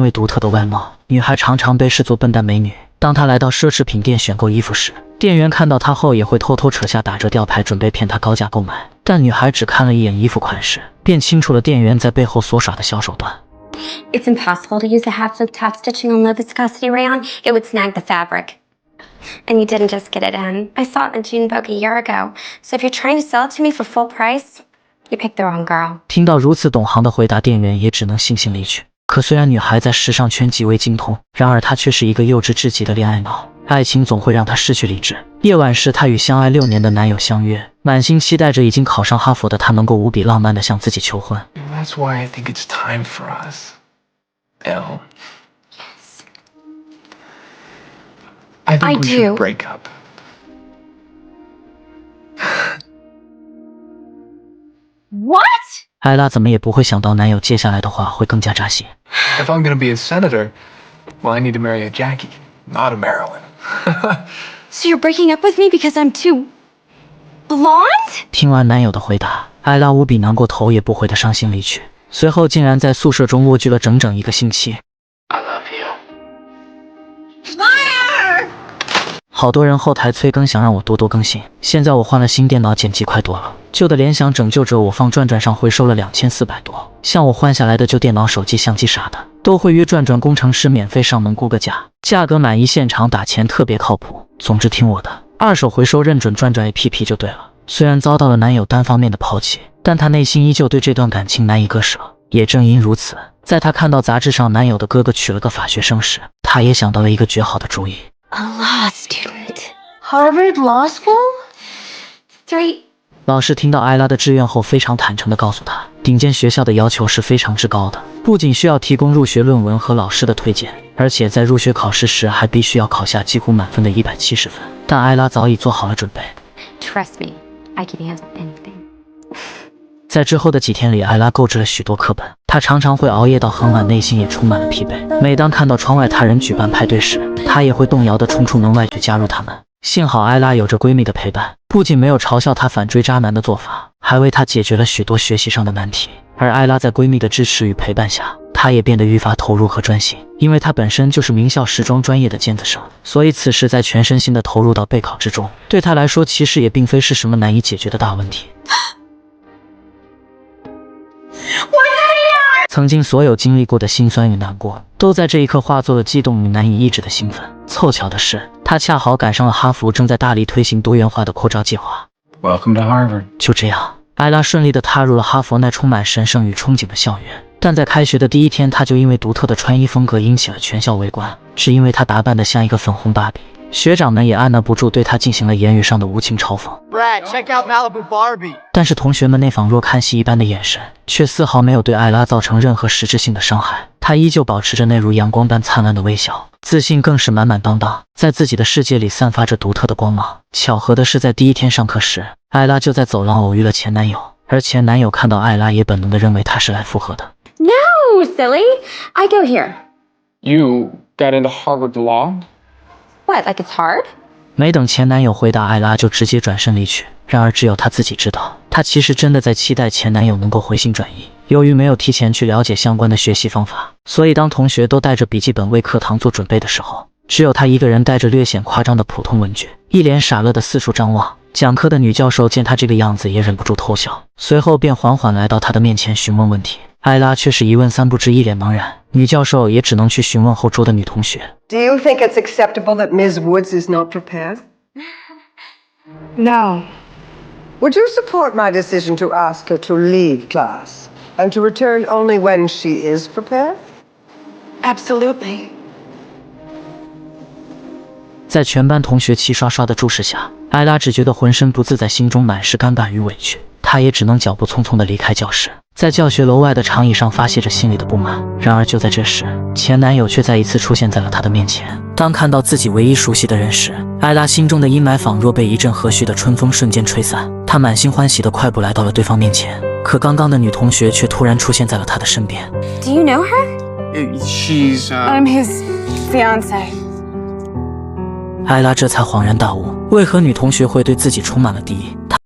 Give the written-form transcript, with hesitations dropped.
因为独特的外貌，女孩常常被视作笨蛋美女。当她来到奢侈品店选购衣服时，店员看到她后也会偷偷扯下打折吊牌，准备骗她高价购买。但女孩只看了一眼衣服款式，便清楚了店员在背后所耍的小手段。It's impossible to use the half loop top stitching on low viscosity rayon. It would snag the fabric. And you didn't just get it in. I saw it in the June book a year ago. So if you're trying to sell it to me for full price, you picked the wrong girl. 听到如此懂行的回答，店员也只能悻悻离去。可虽然女孩在时尚圈极为精通，然而她却是一个幼稚至极的恋爱脑。爱情总会让她失去理智。夜晚时，她与相爱6年的男友相约，满心期待着已经考上哈佛的他能够无比浪漫地向自己求婚。That's why I think it's time for us, Elle. I think we should break up. What? 艾拉怎么也不会想到男友接下来的话会更加扎心。If I'm gonna be a senator, well, I need to marry a Jackie, not a Marilyn. So you're breaking up with me because I'm too blonde? 听完男友的回答，艾拉无比难过，头也不回的伤心离去。随后竟然在宿舍中蜗居了整整1个星期。I love you. 好多人后台催更，想让我多多更新。现在我换了新电脑，剪辑快多了。旧的联想拯救者我放转转上回收了2400多。像我换下来的旧电脑、手机、相机啥的，都会约转转工程师免费上门估个价，价格满意现场打钱，特别靠谱。总之听我的，二手回收认准转转 APP 就对了。虽然遭到了男友单方面的抛弃，但她内心依旧对这段感情难以割舍。也正因如此，在她看到杂志上男友的哥哥娶了个法学生时，她也想到了一个绝好的主意。A law student. Harvard Law School? 3. 老师听到艾拉的志愿后，非常坦诚地告诉她，顶尖学校的要求是非常之高的，不仅需要提供入学论文和老师的推荐，而且在入学考试时还必须要考下几乎满分的170分。但艾拉早已做好了准备。Trust me, I can handle anything. 在之后的几天里，艾拉购置了许多课本，她常常会熬夜到很晚，内心也充满了疲惫。每当看到窗外他人举办派对时，她也会动摇地冲出门外去加入他们。幸好艾拉有着闺蜜的陪伴，不仅没有嘲笑她反追渣男的做法，还为她解决了许多学习上的难题。而艾拉在闺蜜的支持与陪伴下，她也变得愈发投入和专心，因为她本身就是名校时装专业的尖子生，所以此时在全身心地投入到备考之中，对她来说其实也并非是什么难以解决的大问题。曾经所有经历过的辛酸与难过，都在这一刻化作了激动与难以抑制的兴奋。凑巧的是，他恰好赶上了哈佛正在大力推行多元化的扩招计划。Welcome to Harvard. 就这样，艾拉顺利地踏入了哈佛那充满神圣与憧憬的校园。但在开学的第一天，她就因为独特的穿衣风格引起了全校围观，只因为她打扮得像一个粉红芭比。学长们也按捺不住对她进行了言语上的无情嘲讽。Brad, check out Malibu Barbie. 但是同学们那仿若看戏一般的眼神，却丝毫没有对艾拉造成任何实质性的伤害。她依旧保持着那如阳光般灿烂的微笑，自信更是满满当当，在自己的世界里散发着独特的光芒。巧合的是，在第一天上课时，艾拉就在走廊偶遇了前男友，而前男友看到艾拉，也本能地认为她是来复合的。No, silly. I go here. You got into Harvard Law? What, like it's hard? 没等前男友回答，艾拉就直接转身离去。然而只有她自己知道，她其实真的在期待前男友能够回心转意。由于没有提前去了解相关的学习方法，所以当同学都带着笔记本为课堂做准备的时候，只有她一个人带着略显夸张的普通文具，一脸傻乐的四处张望。讲课的女教授见她这个样子，也忍不住偷笑，随后便缓缓来到她的面前询问问题。艾拉却是一问三不知，一脸茫然。女教授也只能去询问后桌的女同学。Do you think it's acceptable that Ms. Woods is not prepared? No. Would you support my decision to ask her to leave class and to return only when she is prepared? Absolutely. 在全班同学齐刷刷的注视下，艾拉只觉得浑身不自在，心中满是尴尬与委屈。她也只能脚步匆匆地离开教室，在教学楼外的长椅上发泄着心里的不满。然而就在这时，前男友却再一次出现在了她的面前。当看到自己唯一熟悉的人时，艾拉心中的阴霾仿若被一阵和煦的春风瞬间吹散。她满心欢喜地快步来到了对方面前，可刚刚的女同学却突然出现在了她的身边。Do you know her? She's, I'm his fiance. 艾拉这才恍然大悟，为何女同学会对自己充满了敌意。她